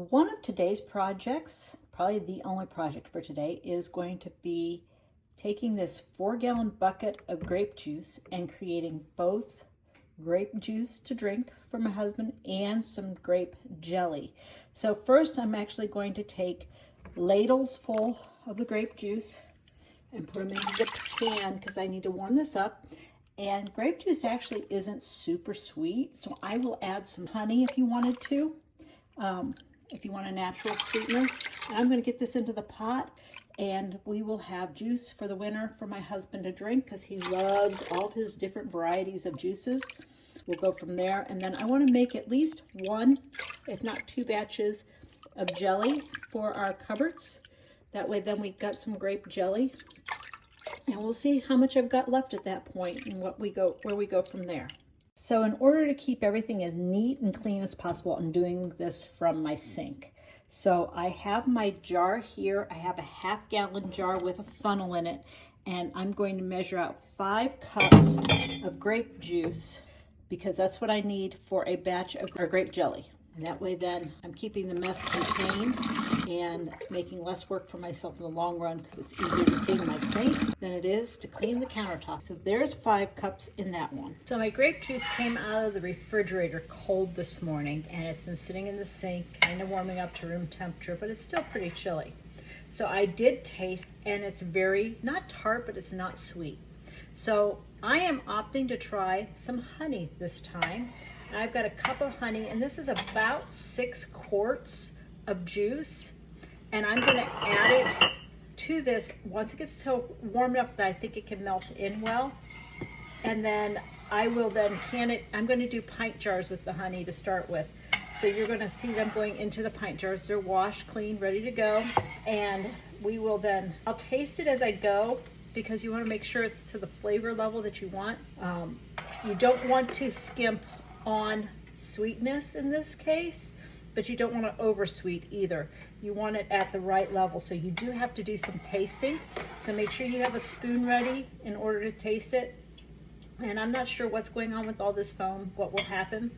One of today's projects, probably the only project for today, is going to be taking this 4-gallon bucket of grape juice and creating both grape juice to drink for my husband and some grape jelly. So first I'm actually going to take ladles full of the grape juice and put them into the pan because I need to warm this up. And grape juice actually isn't super sweet, so I will add some honey if you wanted to. If you want a natural sweetener. And I'm going to get this into the pot and we will have juice for the winter for my husband to drink because he loves all of his different varieties of juices. We'll go from there. And then I want to make at least one, if not 2 batches of jelly for our cupboards. That way then we've got some grape jelly. And we'll see how much I've got left at that point and where we go from there. So in order to keep everything as neat and clean as possible, I'm doing this from my sink. So I have my jar here. I have a 1/2-gallon jar with a funnel in it, and I'm going to measure out 5 cups of grape juice because that's what I need for a batch of our grape jelly. And that way then I'm keeping the mess contained and making less work for myself in the long run because it's easier to clean my sink than it is to clean the countertop. So there's 5 cups in that one. So my grape juice came out of the refrigerator cold this morning and it's been sitting in the sink, kind of warming up to room temperature, but it's still pretty chilly. So I did taste, and it's very, not tart, but it's not sweet. So I am opting to try some honey this time. I've got a cup of honey, and this is about 6 quarts of juice, and I'm going to add it to this once it gets warm enough that I think it can melt in well. And then I will then can it. I'm going to do pint jars with the honey to start with. So you're going to see them going into the pint jars. They're washed, clean, ready to go. And we will then, I'll taste it as I go because you want to make sure it's to the flavor level that you want. You don't want to skimp on sweetness in this case, but you don't want to oversweet either. You want it at the right level, so you do have to do some tasting. So make sure you have a spoon ready in order to taste it. And I'm not sure what's going on with all this foam, what will happen,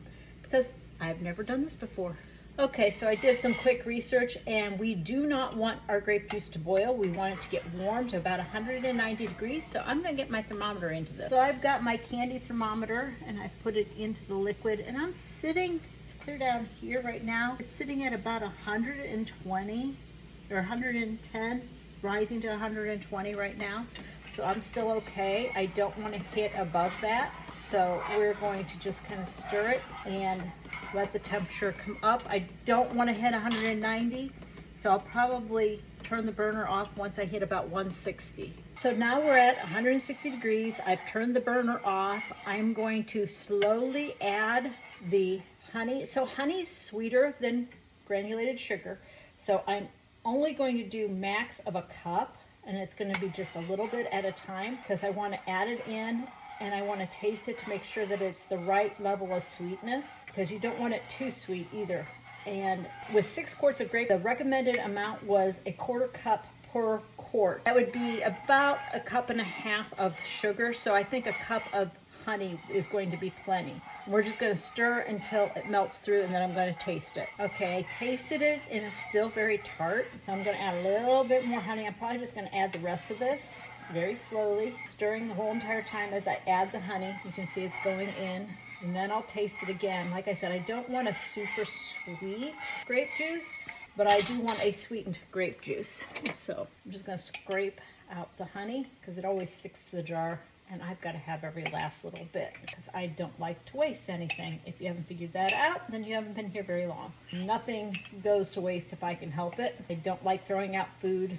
because I've never done this before. Okay, so I did some quick research, and we do not want our grape juice to boil. We want it to get warm to about 190 degrees. So I'm gonna get my thermometer into this. So I've got my candy thermometer and I put it into the liquid, and I'm sitting, it's clear down here right now. It's sitting at about 120 or 110, rising to 120 right now. So I'm still okay. I don't want to hit above that. So we're going to just kind of stir it and let the temperature come up. I don't want to hit 190, so I'll probably turn the burner off once I hit about 160. So now we're at 160 degrees. I've turned the burner off. I'm going to slowly add the honey. So honey's sweeter than granulated sugar. So I'm only going to do max of a cup, and it's going to be just a little bit at a time because I want to add it in and I want to taste it to make sure that it's the right level of sweetness because you don't want it too sweet either. And with 6 quarts of grape, the recommended amount was 1/4 cup per quart. That would be about 1.5 cups of sugar. So I think a cup of honey is going to be plenty. We're just going to stir until it melts through, and then I'm going to taste it. Okay, I tasted it and it's still very tart. So I'm going to add a little bit more honey. I'm probably just going to add the rest of this very slowly, stirring the whole entire time as I add the honey. You can see it's going in, and then I'll taste it again. Like I said, I don't want a super sweet grape juice, but I do want a sweetened grape juice. So I'm just going to scrape out the honey because it always sticks to the jar. And I've got to have every last little bit because I don't like to waste anything. If you haven't figured that out, then you haven't been here very long. Nothing goes to waste if I can help it. I don't like throwing out food.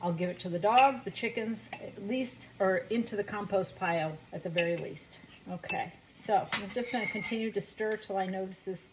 I'll give it to the dog, the chickens, at least, or into the compost pile at the very least. Okay, so I'm just going to continue to stir till I know this is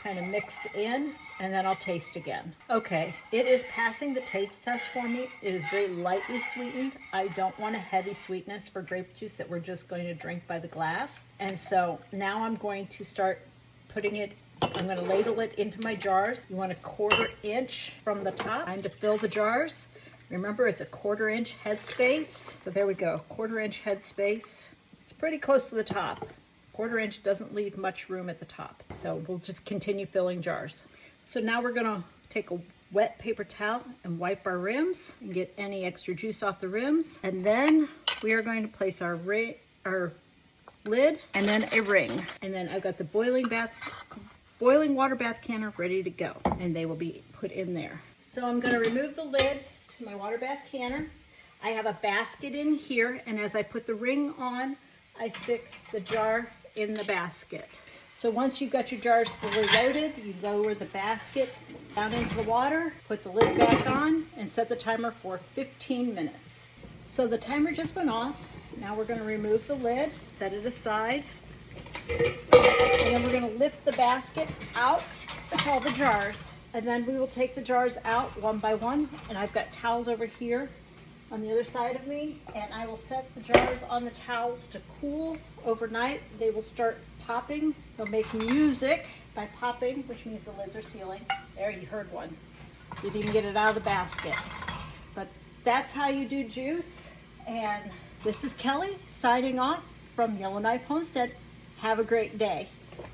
kind of mixed in, and then I'll taste again. Okay, it is passing the taste test for me. It is very lightly sweetened. I don't want a heavy sweetness for grape juice that we're just going to drink by the glass. And so now I'm going to start putting it, I'm going to ladle it into my jars. You want 1/4 inch from the top. Time to fill the jars. Remember, it's a 1/4 inch headspace. So there we go, 1/4 inch headspace. It's pretty close to the top. 1/4 inch doesn't leave much room at the top. So we'll just continue filling jars. So now we're gonna take a wet paper towel and wipe our rims and get any extra juice off the rims. And then we are going to place our lid and then a ring. And then I've got the boiling water bath canner ready to go, and they will be put in there. So I'm gonna remove the lid to my water bath canner. I have a basket in here, and as I put the ring on, I stick the jar in the basket. So once you've got your jars fully loaded, you lower the basket down into the water, put the lid back on, and set the timer for 15 minutes. So the timer just went off. Now we're going to remove the lid, set it aside, and then we're going to lift the basket out with all the jars. And then we will take the jars out one by one, and I've got towels over here on the other side of me, and I will set the jars on the towels to cool overnight. They will start popping. They'll make music by popping, which means the lids are sealing. There, you heard one. Didn't even get it out of the basket. But that's how you do juice. And this is Kelly signing off from Yellowknife Homestead. Have a great day.